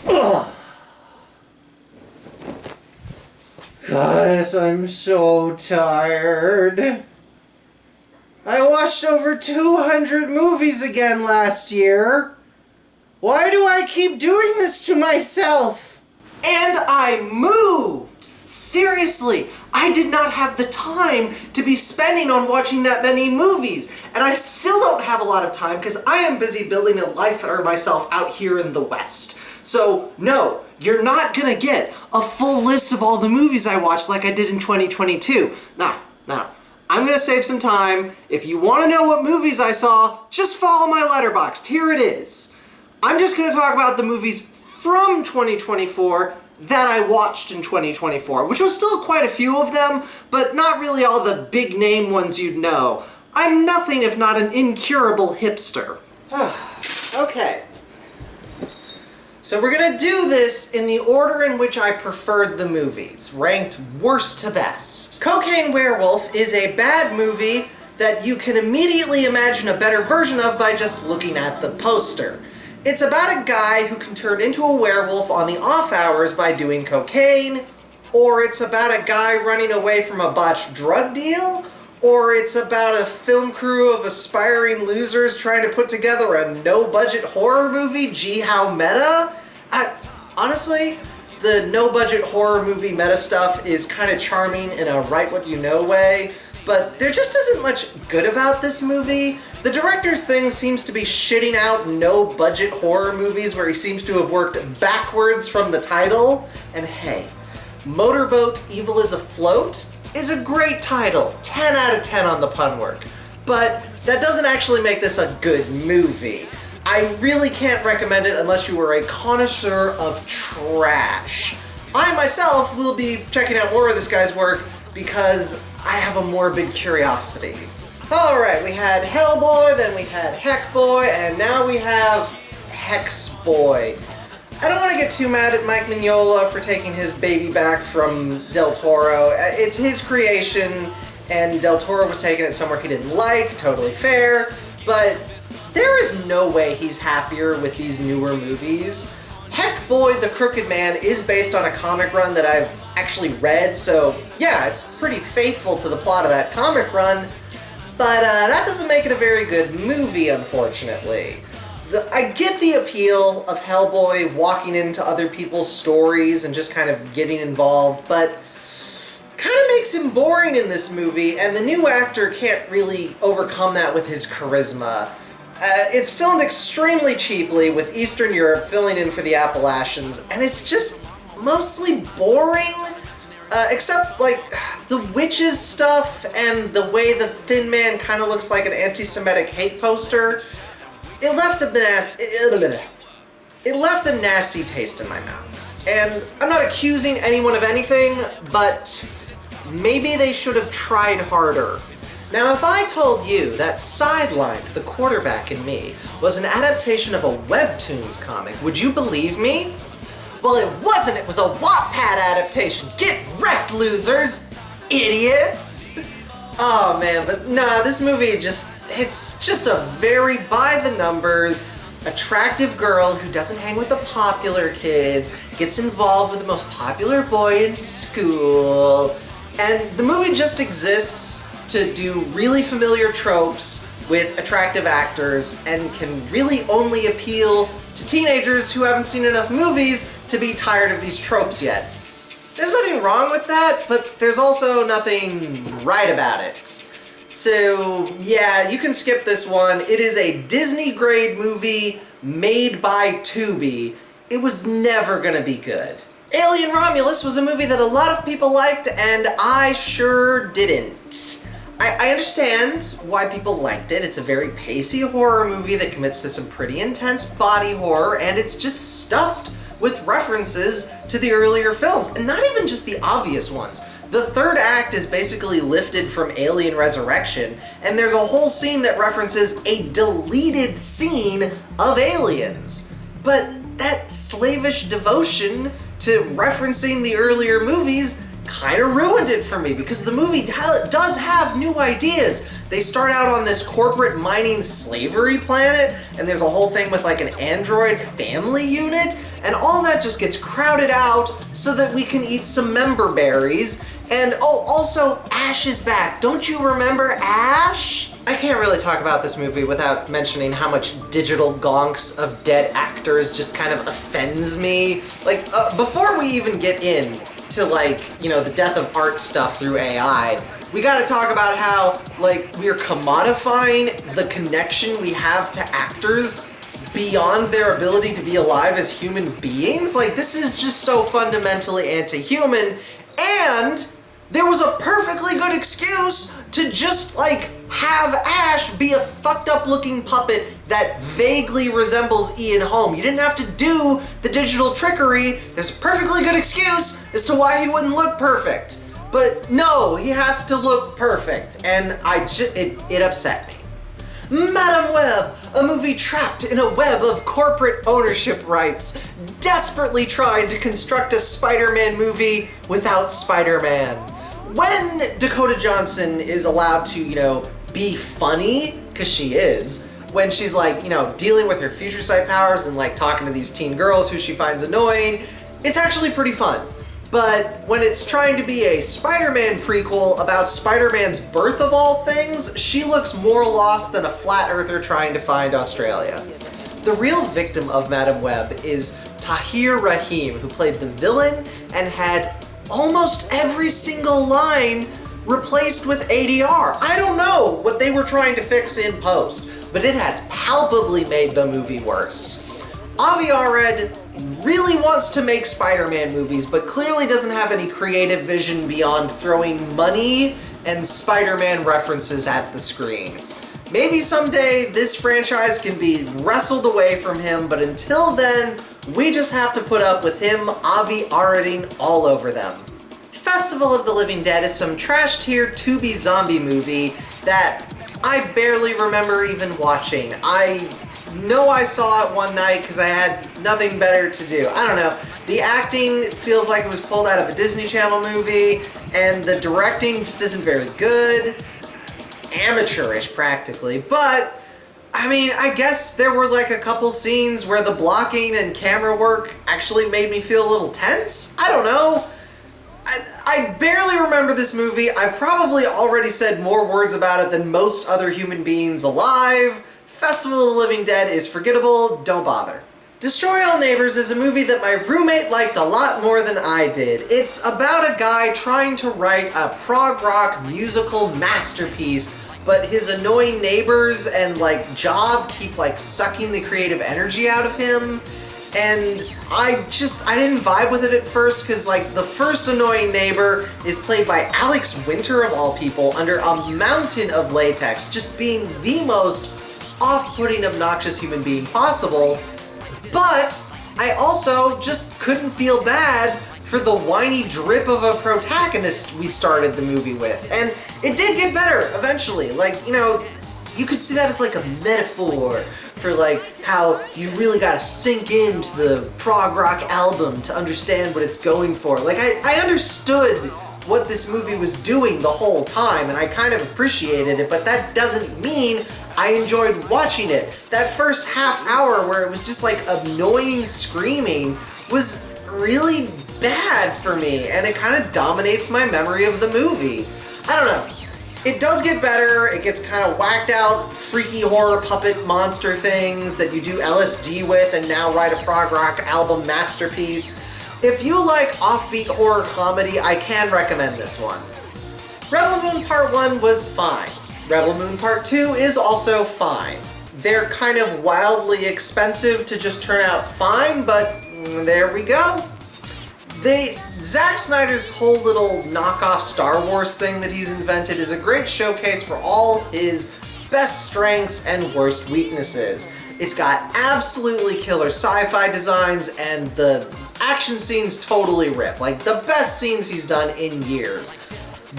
Ugh. Goddess, I'm so tired. I watched over 200 movies again last year. Why do I keep doing this to myself? And I moved! Seriously, I did not have the time to be spending on watching that many movies. And I still don't have a lot of time because I am busy building a life for myself out here in the West. So, no, you're not gonna get a full list of all the movies I watched like I did in 2022. No. I'm gonna save some time. If you wanna know what movies I saw, just follow my Letterboxd. Here it is. I'm just gonna talk about the movies from 2024 that I watched in 2024, which was still quite a few of them, but not really all the big name ones you'd know. I'm nothing if not an incurable hipster. Okay. So we're gonna do this in the order in which I preferred the movies, ranked worst to best. Cocaine Werewolf is a bad movie that you can immediately imagine a better version of by just looking at the poster. It's about a guy who can turn into a werewolf on the off hours by doing cocaine, or it's about a guy running away from a botched drug deal, or it's about a film crew of aspiring losers trying to put together a no-budget horror movie. Gee, how meta? Honestly, the no-budget horror movie meta stuff is kind of charming in a write-what-you-know way, but there just isn't much good about this movie. The director's thing seems to be shitting out no-budget horror movies where he seems to have worked backwards from the title. And hey, Motorboat Evil is Afloat is a great title, 10 out of 10 on the pun work, but that doesn't actually make this a good movie. I really can't recommend it unless you are a connoisseur of trash. I myself will be checking out more of this guy's work because I have a morbid curiosity. Alright, we had Hellboy, then we had Heckboy, and now we have Hexboy. I don't want to get too mad at Mike Mignola for taking his baby back from Del Toro. It's his creation, and Del Toro was taking it somewhere he didn't like, totally fair, but there is no way he's happier with these newer movies. Heckboy the Crooked Man is based on a comic run that I've actually read, so yeah, it's pretty faithful to the plot of that comic run, but that doesn't make it a very good movie, unfortunately. I get the appeal of Hellboy walking into other people's stories and just kind of getting involved, but kind of makes him boring in this movie, and the new actor can't really overcome that with his charisma. It's filmed extremely cheaply, with Eastern Europe filling in for the Appalachians, and it's just mostly boring, except like the witches stuff and the way the Thin Man kind of looks like an anti-Semitic hate poster. It left a nasty taste in my mouth. And I'm not accusing anyone of anything, but maybe they should have tried harder. Now, if I told you that Sidelined, the Quarterback in Me, was an adaptation of a Webtoons comic, would you believe me? Well, it wasn't. It was a Wattpad adaptation. Get wrecked, losers! Idiots! Oh man, but nah, this movie it's just a very by-the-numbers, attractive girl who doesn't hang with the popular kids, gets involved with the most popular boy in school, and the movie just exists to do really familiar tropes with attractive actors and can really only appeal to teenagers who haven't seen enough movies to be tired of these tropes yet. There's nothing wrong with that, but there's also nothing right about it. So yeah, you can skip this one. It is a Disney-grade movie made by Tubi. It was never gonna be good. Alien Romulus was a movie that a lot of people liked, and I sure didn't. I understand why people liked it. It's a very pacey horror movie that commits to some pretty intense body horror, and it's just stuffed with references to the earlier films, and not even just the obvious ones. The third act is basically lifted from Alien Resurrection, and there's a whole scene that references a deleted scene of Aliens. But that slavish devotion to referencing the earlier movies kind of ruined it for me, because the movie does have new ideas. They start out on this corporate mining slavery planet, and there's a whole thing with like an android family unit, and all that just gets crowded out so that we can eat some member berries. And oh, also, Ash is back. Don't you remember Ash? I can't really talk about this movie without mentioning how much digital gonks of dead actors just kind of offends me. Like, before we even get in to like, you know, the death of art stuff through AI, we gotta talk about how, like, we're commodifying the connection we have to actors beyond their ability to be alive as human beings. Like, this is just so fundamentally anti-human, and there was a perfectly good excuse to just, like, have Ash be a fucked up looking puppet that vaguely resembles Ian Holm. You didn't have to do the digital trickery. There's a perfectly good excuse as to why he wouldn't look perfect. But no, he has to look perfect, and it upset me. Madame Web, a movie trapped in a web of corporate ownership rights, desperately trying to construct a Spider-Man movie without Spider-Man. When Dakota Johnson is allowed to, you know, be funny, because she is, when she's like, you know, dealing with her future sight powers and like talking to these teen girls who she finds annoying, it's actually pretty fun. But when it's trying to be a Spider-Man prequel about Spider-Man's birth of all things, she looks more lost than a flat earther trying to find Australia. The real victim of Madame Web is Tahir Rahim, who played the villain and had almost every single line replaced with ADR. I don't know what they were trying to fix in post, but it has palpably made the movie worse. Avi Arad really wants to make Spider-Man movies, but clearly doesn't have any creative vision beyond throwing money and Spider-Man references at the screen. Maybe someday this franchise can be wrestled away from him, but until then, we just have to put up with him Avi Arading all over them. Festival of the Living Dead is some trash tier Tubi zombie movie that I barely remember even watching. I know I saw it one night because I had nothing better to do. I don't know. The acting feels like it was pulled out of a Disney Channel movie, and the directing just isn't very good. Amateurish, practically. But, I mean, I guess there were like a couple scenes where the blocking and camera work actually made me feel a little tense. I don't know. I barely remember this movie. I've probably already said more words about it than most other human beings alive. Festival of the Living Dead is forgettable, don't bother. Destroy All Neighbors is a movie that my roommate liked a lot more than I did. It's about a guy trying to write a prog rock musical masterpiece, but his annoying neighbors and like job keep like sucking the creative energy out of him. And I didn't vibe with it at first because like the first annoying neighbor is played by Alex Winter of all people under a mountain of latex, just being the most off-putting, obnoxious human being possible. But I also just couldn't feel bad for the whiny drip of a protagonist we started the movie with. And it did get better eventually. Like, you know, you could see that as like a metaphor for like how you really gotta sink into the prog rock album to understand what it's going for. Like I understood what this movie was doing the whole time and I kind of appreciated it, but that doesn't mean I enjoyed watching it. That first half hour where it was just like annoying screaming was really bad for me, and it kind of dominates my memory of the movie. I don't know. It does get better. It gets kind of whacked out, freaky horror puppet monster things that you do LSD with and now write a prog rock album masterpiece. If you like offbeat horror comedy, I can recommend this one. Rebel Moon Part 1 was fine. Rebel Moon Part 2 is also fine. They're kind of wildly expensive to just turn out fine, but there we go. Zack Snyder's whole little knockoff Star Wars thing that he's invented is a great showcase for all his best strengths and worst weaknesses. It's got absolutely killer sci-fi designs, and the action scenes totally rip. Like, the best scenes he's done in years.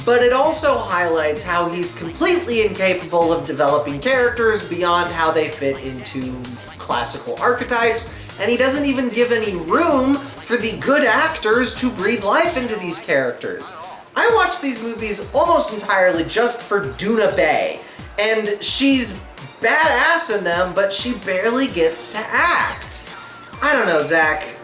But it also highlights how he's completely incapable of developing characters beyond how they fit into classical archetypes, and he doesn't even give any room for the good actors to breathe life into these characters. I watch these movies almost entirely just for Duna Bay, And she's badass in them, but she barely gets to act. I don't know, Zach.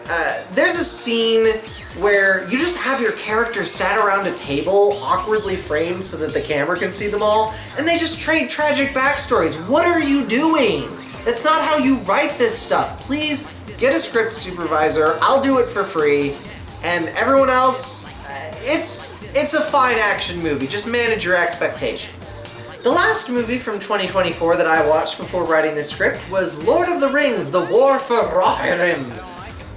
There's a scene where you just have your characters sat around a table, awkwardly framed so that the camera can see them all, and they just trade tragic backstories. What are you doing? That's not how you write this stuff. Please get a script supervisor. I'll do it for free. And everyone else, it's a fine action movie. Just manage your expectations. The last movie from 2024 that I watched before writing this script was Lord of the Rings: The War for Rohirrim,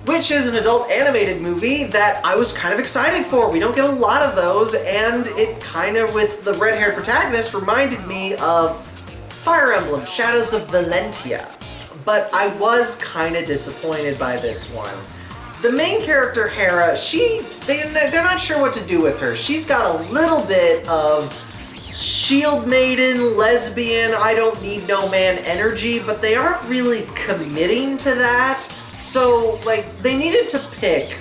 which is an adult animated movie that I was kind of excited for. We don't get a lot of those, and it kind of, with the red-haired protagonist, reminded me of Fire Emblem: Shadows of Valentia. But I was kind of disappointed by this one. The main character, Hera, they're not sure what to do with her. She's got a little bit of shield maiden, lesbian, I don't need no man energy, but they aren't really committing to that. So, they needed to pick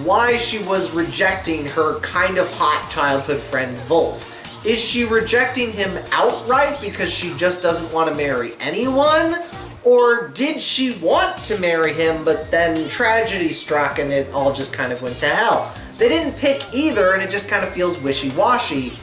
why she was rejecting her kind of hot childhood friend, Wolf. Is she rejecting him outright because she just doesn't want to marry anyone? Or did she want to marry him, but then tragedy struck and it all just kind of went to hell? They didn't pick either, and it just kind of feels wishy-washy.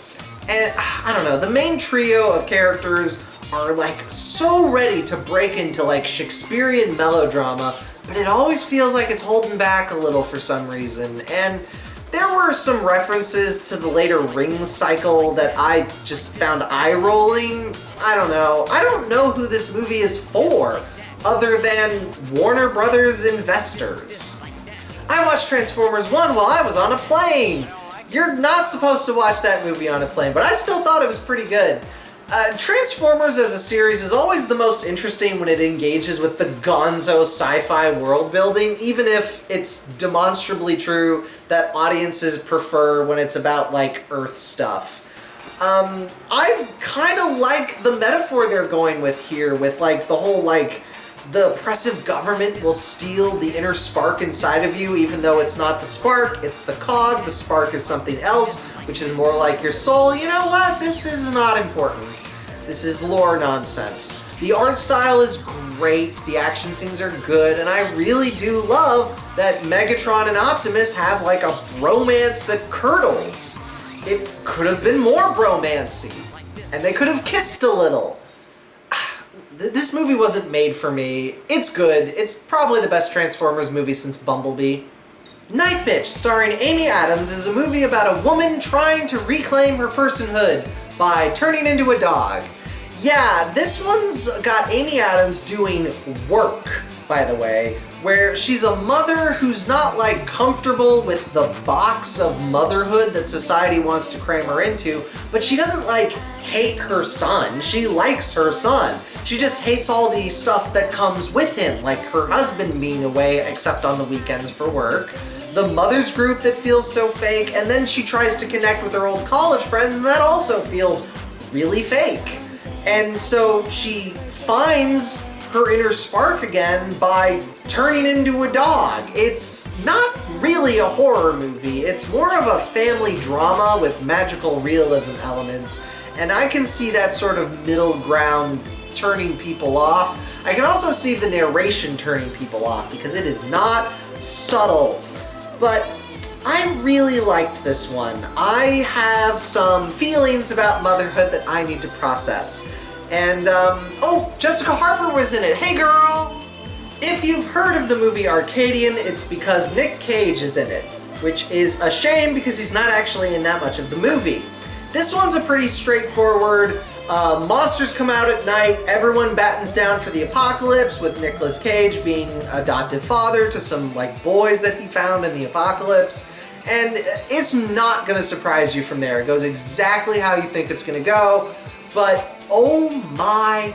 And I don't know, the main trio of characters are so ready to break into Shakespearean melodrama, but it always feels like it's holding back a little for some reason. And there were some references to the later Rings cycle that I just found eye-rolling. I don't know who this movie is for, other than Warner Brothers investors. I watched Transformers 1 while I was on a plane. You're not supposed to watch that movie on a plane, but I still thought it was pretty good. Transformers as a series is always the most interesting when it engages with the gonzo sci-fi world building, even if it's demonstrably true that audiences prefer when it's about Earth stuff. I kind of like the metaphor they're going with here, with the whole the oppressive government will steal the inner spark inside of you, even though it's not the spark, it's the cog. The spark is something else, which is more like your soul. You know what? This is not important. This is lore nonsense. The art style is great, the action scenes are good, and I really do love that Megatron and Optimus have a bromance that curdles. It could have been more bromancy, and they could have kissed a little. This movie wasn't made for me. It's good. It's probably the best Transformers movie since Bumblebee. Night Bitch, starring Amy Adams, is a movie about a woman trying to reclaim her personhood by turning into a dog. Yeah, this one's got Amy Adams doing work, by the way, where she's a mother who's not comfortable with the box of motherhood that society wants to cram her into, but she doesn't hate her son. She likes her son. She just hates all the stuff that comes with him, like her husband being away except on the weekends for work, the mother's group that feels so fake, and then she tries to connect with her old college friend, and that also feels really fake. And so she finds her inner spark again by turning into a dog. It's not really a horror movie. It's more of a family drama with magical realism elements, and I can see that sort of middle ground turning people off. I can also see the narration turning people off because it is not subtle. But I really liked this one. I have some feelings about motherhood that I need to process. And, Jessica Harper was in it. Hey, girl! If you've heard of the movie Arcadian, it's because Nick Cage is in it, which is a shame because he's not actually in that much of the movie. This one's a pretty straightforward, monsters come out at night, everyone battens down for the apocalypse, with Nicolas Cage being adoptive father to some, boys that he found in the apocalypse. And it's not gonna surprise you from there. It goes exactly how you think it's gonna go, but oh my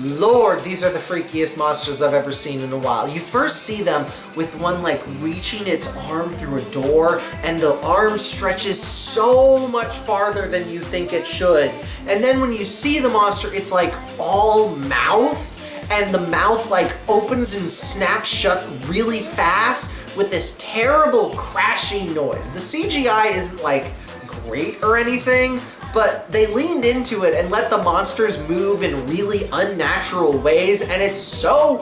lord, these are the freakiest monsters I've ever seen in a while. You first see them with one reaching its arm through a door, and the arm stretches so much farther than you think it should. And then when you see the monster, it's all mouth, and the mouth opens and snaps shut really fast with this terrible crashing noise. The CGI isn't great or anything, but they leaned into it and let the monsters move in really unnatural ways, and it's so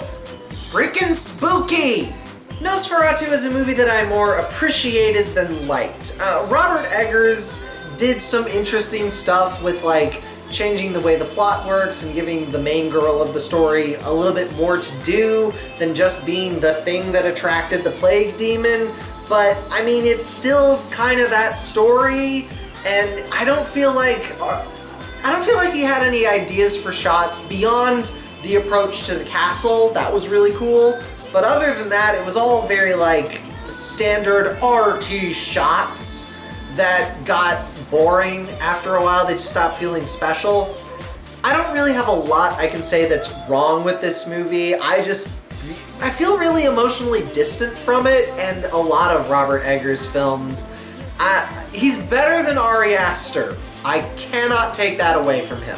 freaking spooky! Nosferatu is a movie that I more appreciated than liked. Robert Eggers did some interesting stuff with like changing the way the plot works and giving the main girl of the story a little bit more to do than just being the thing that attracted the plague demon. But I mean, it's still kind of that story, and I don't feel like he had any ideas for shots beyond the approach to the castle. That was really cool. But other than that, it was all very like standard RT shots that got boring after a while. They just stopped feeling special. I don't really have a lot I can say that's wrong with this movie. I feel really emotionally distant from it and a lot of Robert Eggers films. He's better than Ari Aster. I cannot take that away from him.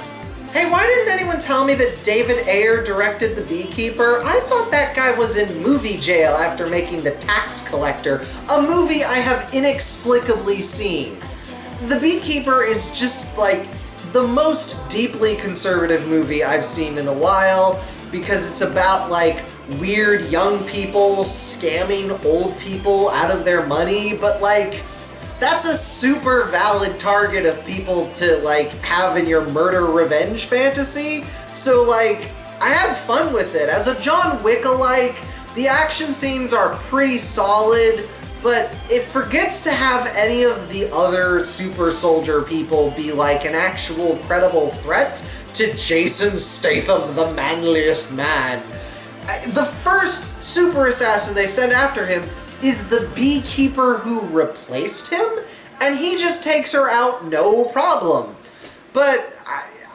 Hey, why didn't anyone tell me that David Ayer directed The Beekeeper? I thought that guy was in movie jail after making The Tax Collector, a movie I have inexplicably seen. The Beekeeper is just like the most deeply conservative movie I've seen in a while, because it's about like weird young people scamming old people out of their money, but like that's a super valid target of people to like have in your murder revenge fantasy. So like, I had fun with it. As a John Wick-alike, the action scenes are pretty solid, but it forgets to have any of the other super soldier people be like an actual credible threat to Jason Statham, the manliest man. The first super assassin they send after him is the beekeeper who replaced him, and he just takes her out no problem. But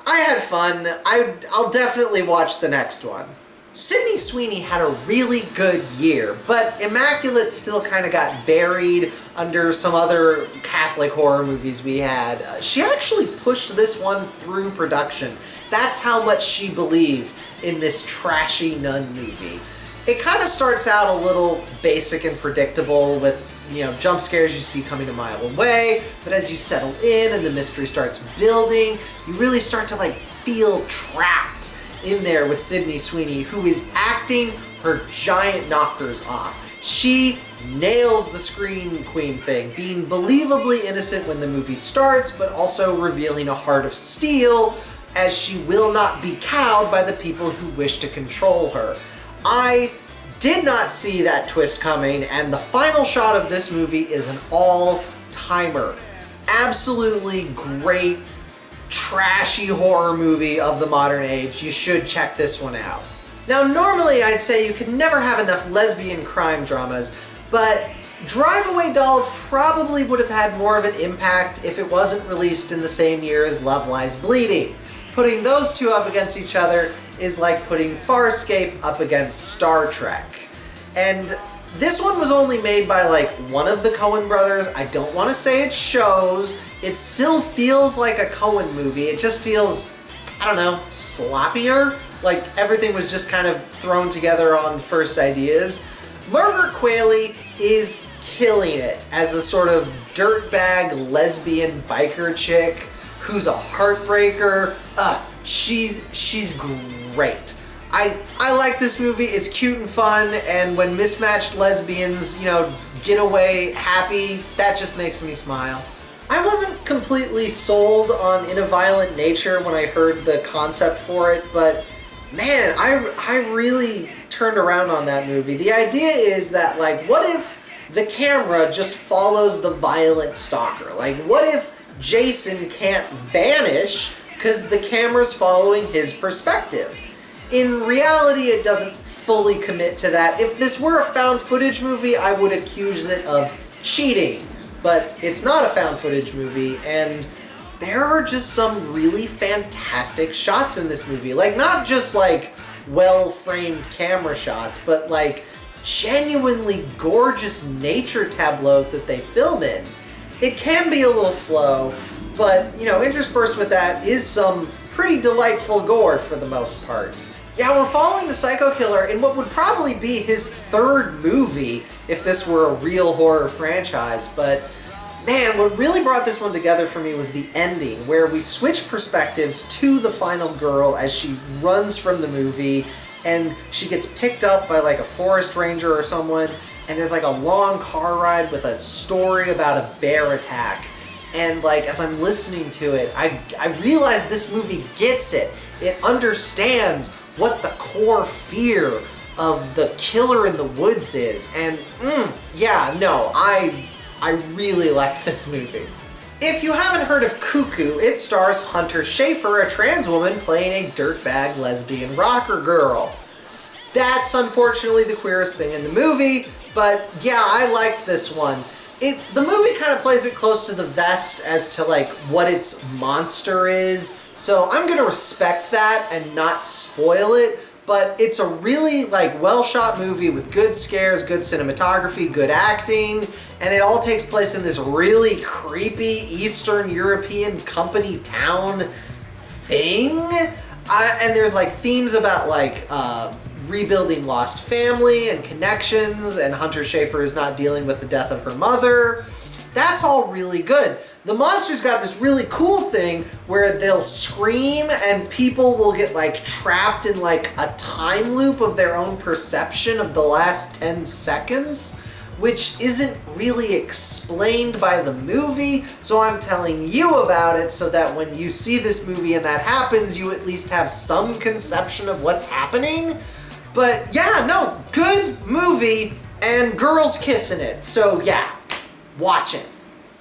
I had fun. I'll definitely watch the next one. Sydney Sweeney had a really good year, but Immaculate still kind of got buried under some other Catholic horror movies we had. She actually pushed this one through production. That's how much she believed in this trashy nun movie. It kind of starts out a little basic and predictable with, you know, jump scares you see coming a mile away, but as you settle in and the mystery starts building, you really start to like feel trapped in there with Sydney Sweeney, who is acting her giant knockers off. She nails the scream queen thing, being believably innocent when the movie starts, but also revealing a heart of steel, as she will not be cowed by the people who wish to control her. I did not see that twist coming, and the final shot of this movie is an all-timer. Absolutely great, trashy horror movie of the modern age. You should check this one out. Now, normally I'd say you could never have enough lesbian crime dramas, but Drive Away Dolls probably would have had more of an impact if it wasn't released in the same year as Love Lies Bleeding. Putting those two up against each other is like putting Farscape up against Star Trek. And this one was only made by like one of the Coen brothers. I don't want to say it shows. It still feels like a Coen movie. It just feels, I don't know, sloppier. Like everything was just kind of thrown together on first ideas. Margaret Qualley is killing it as a sort of dirtbag lesbian biker chick who's a heartbreaker. She's great. I like this movie. It's cute and fun, and when mismatched lesbians, you know, get away happy, that just makes me smile. I wasn't completely sold on In a Violent Nature when I heard the concept for it, but man, I really turned around on that movie. The idea is that, like, what if the camera just follows the violent stalker? Like, what if Jason can't vanish because the camera's following his perspective? In reality, it doesn't fully commit to that. If this were a found footage movie, I would accuse it of cheating. But it's not a found footage movie, and there are just some really fantastic shots in this movie. Like, not just like well-framed camera shots, but like genuinely gorgeous nature tableaus that they film in. It can be a little slow, but, you know, interspersed with that is some pretty delightful gore for the most part. Yeah, we're following the psycho killer in what would probably be his third movie if this were a real horror franchise, but Man, what really brought this one together for me was the ending, where we switch perspectives to the final girl as she runs from the movie, and she gets picked up by like a forest ranger or someone, and there's like a long car ride with a story about a bear attack. And like, as I'm listening to it, I realize this movie gets it. It understands what the core fear of the killer in the woods is. And yeah, no, I really liked this movie. If you haven't heard of Cuckoo, it stars Hunter Schafer, a trans woman playing a dirtbag lesbian rocker girl. That's unfortunately the queerest thing in the movie, but yeah, I liked this one. The movie kind of plays it close to the vest as to like what its monster is, so I'm gonna respect that and not spoil it, but it's a really like well-shot movie with good scares, good cinematography, good acting, and it all takes place in this really creepy Eastern European company town thing. And there's like themes about like rebuilding lost family and connections, and Hunter Schafer is not dealing with the death of her mother. That's all really good. The monster's got this really cool thing where they'll scream and people will get like trapped in like a time loop of their own perception of the last 10 seconds, which isn't really explained by the movie, so I'm telling you about it so that when you see this movie and that happens, you at least have some conception of what's happening. But yeah, no, good movie, and girls kissing it, so yeah, watch it.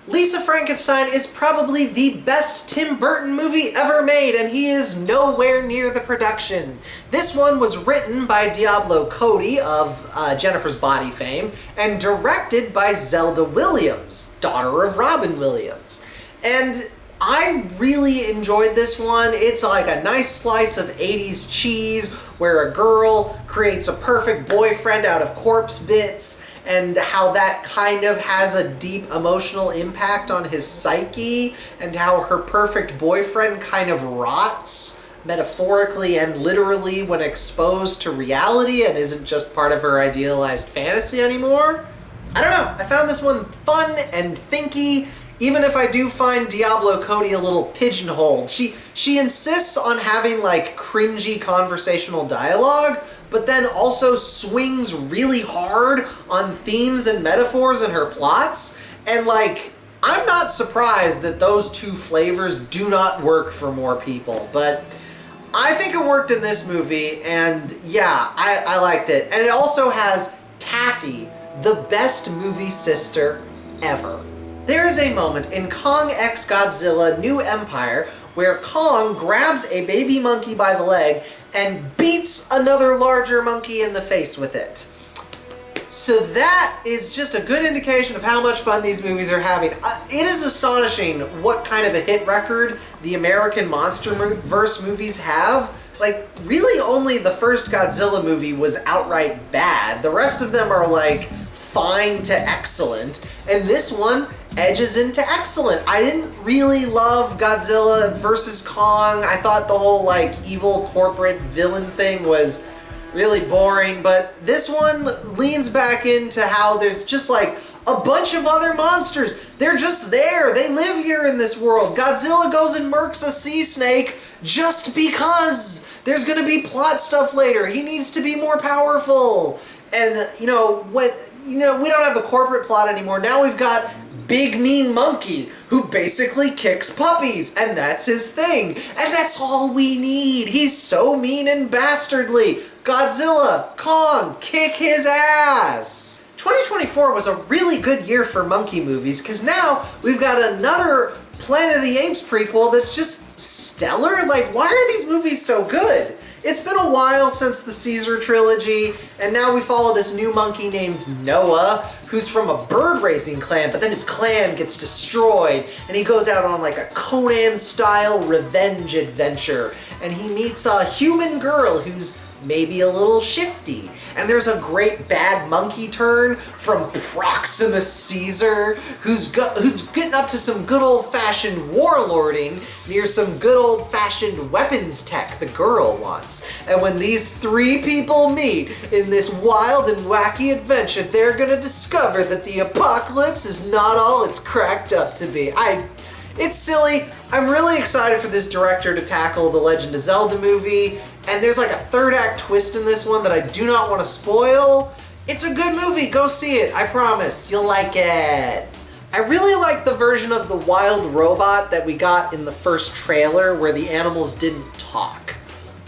Lisa Frankenstein is probably the best Tim Burton movie ever made, and he is nowhere near the production. This one was written by Diablo Cody of Jennifer's Body fame, and directed by Zelda Williams, daughter of Robin Williams. And I really enjoyed this one. It's like a nice slice of 80s cheese where a girl creates a perfect boyfriend out of corpse bits, and how that kind of has a deep emotional impact on his psyche, and how her perfect boyfriend kind of rots metaphorically and literally when exposed to reality and isn't just part of her idealized fantasy anymore. I don't know, I found this one fun and thinky, even if I do find Diablo Cody a little pigeonholed. She insists on having like cringy conversational dialogue, but then also swings really hard on themes and metaphors in her plots. And like, I'm not surprised that those two flavors do not work for more people, but I think it worked in this movie, and yeah, I liked it. And it also has Taffy, the best movie sister ever. There is a moment in Kong x Godzilla New Empire where Kong grabs a baby monkey by the leg and beats another larger monkey in the face with it. So that is just a good indication of how much fun these movies are having. It is astonishing what kind of a hit record the American MonsterVerse movies have. Like, really only the first Godzilla movie was outright bad. The rest of them are like fine to excellent, and this one edges into excellent. I didn't really love Godzilla versus Kong. I thought the whole like evil corporate villain thing was really boring, but this one leans back into how there's just like a bunch of other monsters. They're just there. They live here in this world. Godzilla goes and murks a sea snake just because. There's gonna be plot stuff later. He needs to be more powerful. And we don't have the corporate plot anymore. Now we've got Big Mean Monkey, who basically kicks puppies, and that's his thing. And that's all we need. He's so mean and bastardly. Godzilla, Kong, kick his ass. 2024 was a really good year for monkey movies, because now we've got another Planet of the Apes prequel that's just stellar. Like, why are these movies so good? It's been a while since the Caesar trilogy, and now we follow this new monkey named Noah, who's from a bird-raising clan, but then his clan gets destroyed, and he goes out on like a Conan-style revenge adventure, and he meets a human girl who's maybe a little shifty. And there's a great bad monkey turn from Proximus Caesar, who's getting up to some good old-fashioned warlording near some good old-fashioned weapons tech the girl wants. And when these three people meet in this wild and wacky adventure, they're gonna discover that the apocalypse is not all it's cracked up to be. It's silly. I'm really excited for this director to tackle the Legend of Zelda movie, and there's like a third act twist in this one that I do not want to spoil. It's a good movie. Go see it. I promise. You'll like it. I really like the version of the wild robot that we got in the first trailer where the animals didn't talk.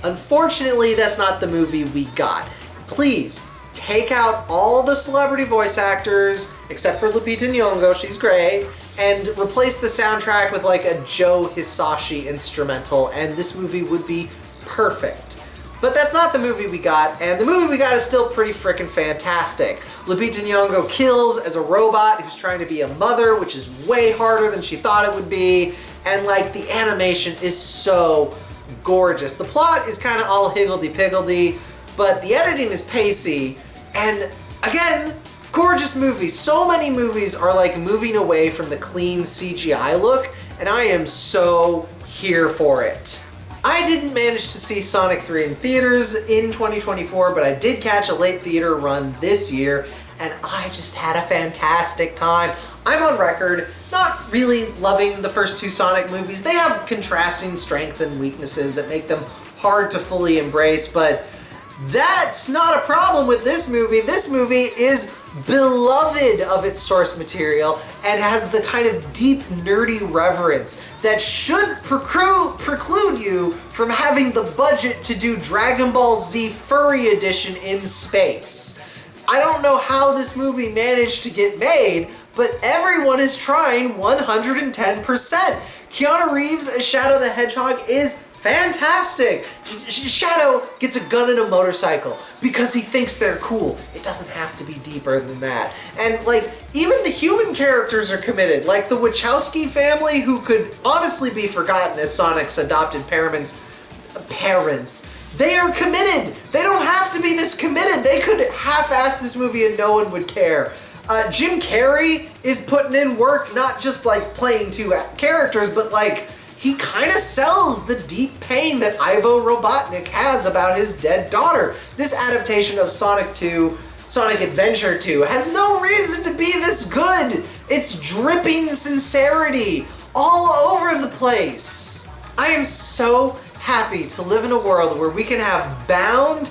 Unfortunately, that's not the movie we got. Please, take out all the celebrity voice actors, except for Lupita Nyong'o, she's great, and replace the soundtrack with like a Joe Hisashi instrumental, and this movie would be perfect. But that's not the movie we got, and the movie we got is still pretty freaking fantastic. Lupita Nyong'o kills as a robot who's trying to be a mother, which is way harder than she thought it would be, and like the animation is so gorgeous. The plot is kind of all higgledy-piggledy, but the editing is pacey, and again, gorgeous movie. So many movies are like moving away from the clean CGI look, and I am so here for it. I didn't manage to see Sonic 3 in theaters in 2024, but I did catch a late theater run this year, and I just had a fantastic time. I'm on record not really loving the first two Sonic movies. They have contrasting strengths and weaknesses that make them hard to fully embrace, but that's not a problem with this movie. This movie is beloved of its source material and has the kind of deep, nerdy reverence that should preclude you from having the budget to do Dragon Ball Z Furry Edition in space. I don't know how this movie managed to get made, but everyone is trying 110%. Keanu Reeves as Shadow the Hedgehog is fantastic. Shadow gets a gun and a motorcycle because he thinks they're cool. It doesn't have to be deeper than that. And like, even the human characters are committed. Like the Wachowski family, who could honestly be forgotten as Sonic's adopted parents. They are committed. They don't have to be this committed. They could half-ass this movie and no one would care. Jim Carrey is putting in work, not just like playing two characters, but like, he kind of sells the deep pain that Ivo Robotnik has about his dead daughter. This adaptation of Sonic 2, Sonic Adventure 2, has no reason to be this good. It's dripping sincerity all over the place. I am so happy to live in a world where we can have Bound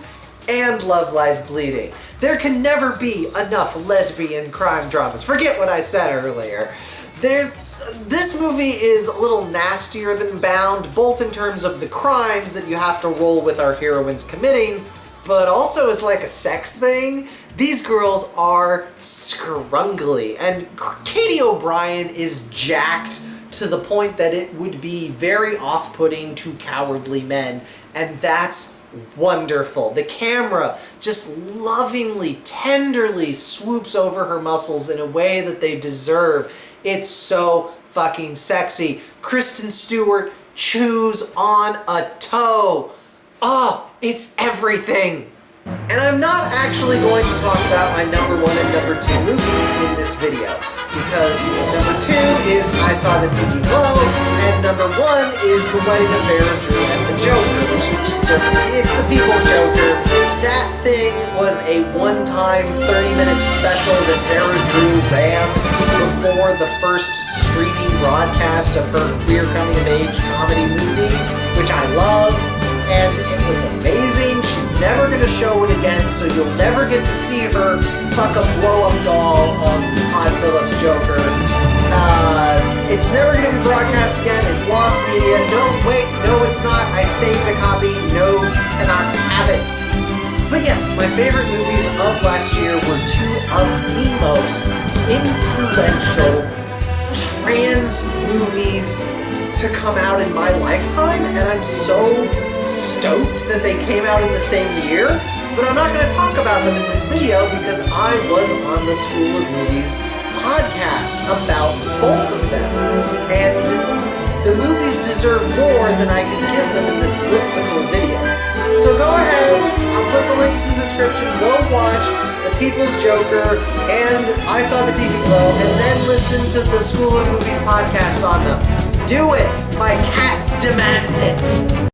and Love Lies Bleeding. There can never be enough lesbian crime dramas. Forget what I said earlier. This movie is a little nastier than Bound, both in terms of the crimes that you have to roll with our heroines committing, but also as like a sex thing. These girls are scrungly, and Katie O'Brien is jacked to the point that it would be very off-putting to cowardly men, and that's wonderful. The camera just lovingly, tenderly swoops over her muscles in a way that they deserve. It's so fucking sexy. Kristen Stewart chews on a toe. Oh, it's everything. And I'm not actually going to talk about my number 1 and number 2 movies in this video, because number 2 is I Saw the TV Glow, and number 1 is The Wedding of Vera Drew and the Joker, which is just it's the People's Joker. That thing was a one-time 30-minute special that Vera Drew ran before the first streaming broadcast of her queer coming-of-age comedy movie, which I love, and it was amazing. She's never going to show it again, so you'll never get to see her fuck a blow-up doll of Todd Phillips' Joker. It's never going to be broadcast again. It's lost media. No, wait, no, it's not. I saved a copy. No, you cannot have it. But yes, my favorite movies of last year were two of the most influential trans movies to come out in my lifetime, and I'm so stoked that they came out in the same year, but I'm not going to talk about them in this video because I was on the School of Movies podcast about both of them. And the movies movies deserve more than I can give them in this listicle video. So go ahead, I'll put the links in the description, go watch The People's Joker and I Saw the TV Glow, and then listen to the School of Movies podcast on them. Do it! My cats demand it!